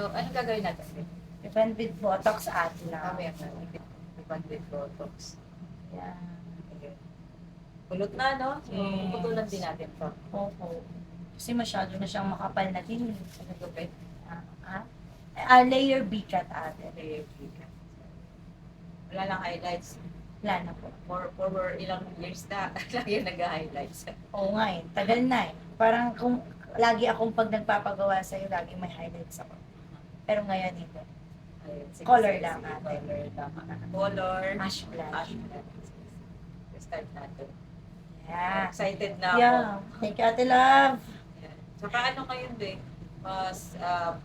So, anong gagawin natin? Defend with Botox ate lang. Mamaya na. Ibang with Botox. Yan. Okay. Pulot na, no? So, Yes. putulan din natin to. Opo. Kasi masyado na siyang makapal na din. Ano gupit? Layer B-cut ate. Okay. Wala lang highlights. Wala na po. For ilang years na, lagi nag-highlights. Oo nga eh. Tagal na eh. Parang kung lagi akong pag nagpapagawa sa'yo, lagi may highlights ako. Pero ngayon hindi. Ayun, sige, Color sige, lang sige. ate. Color lang. Color. Ash black. Ash black. Start natin. Yeah. Excited na ako. Yeah. Thank you, ate love. Yan. Saka ano ngayon din, mas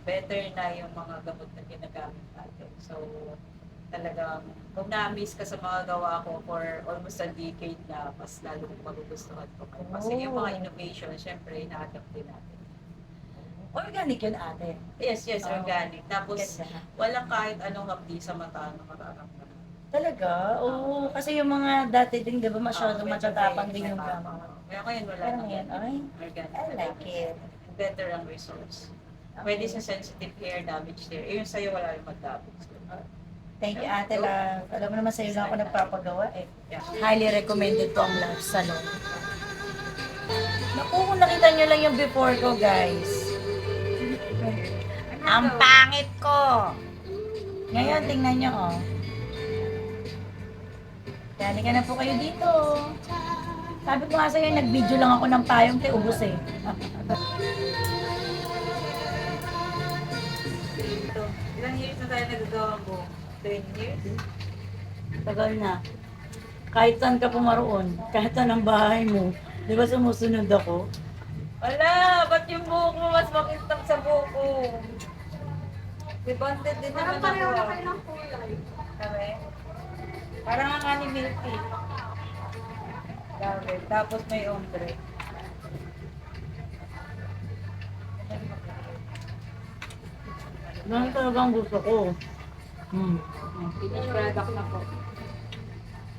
better na yung mga gamot na ginagamit natin. So, talagang kung na-miss ka sa mga gawa ko for almost a decade na, mas lalo magugustuhan ko kayo. Kasi yung mga innovation, syempre, ina-adapt din natin. Organic yun ate. Yes, Oo. organic. Tapos, Ganda. walang kahit anong hapdi sa mata na mararamdaman. Talaga? Oo. Kasi yung mga dati din, di ba masyado Medyo matatapang may din yung matapang. gamot. Kaya ngayon wala Pero na. ngayon, ay, Organic. I like it. Better ang results. Pwede sa sensitive hair, damage hair. Yung sa'yo wala yung mag-damage. Thank you, ate love. Alam mo naman sa'yo lang ako nagpapagawa eh. Yeah. Highly recommended po ang Love Salon. Naku, kung nakita nyo lang yung before ko, guys. Ang pangit ko! Ngayon, tingnan nyo, oh. Dali ka na po kayo dito. Sabi ko nga sa'yo, nag-video lang ako ng payong, te, ubos eh. So, ilang years na tayo nagagawa mo? 10 years? Tagal na. Kahit saan ka pumaroon, kahit saan ang bahay mo, di ba sumusunod ako? Wala! Ba't yung buhok mo mas makintab sa buhok ko? Dibonded din naman ako. Parang pareho na kayo ng kulay. Kami? Parang ang ni Milky. Grabe. Tapos may ombre. Ganun talagang gusto ko. Finish product na po.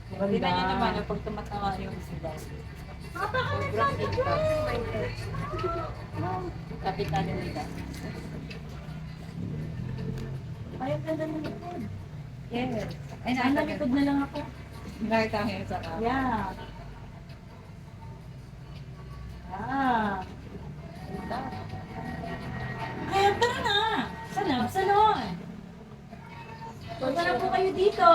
Tingnan nyo naman, pag tumatawa yung sila. Sobrang income. Kapitan nila. Ay, ang ganda ng likod. Yes. Ay, Ay, nalikod na lang ako. Nakita ko yun sa kama. Yeah. Ah. Kaya tara na! Sa Love Salon! Punta na po kayo dito!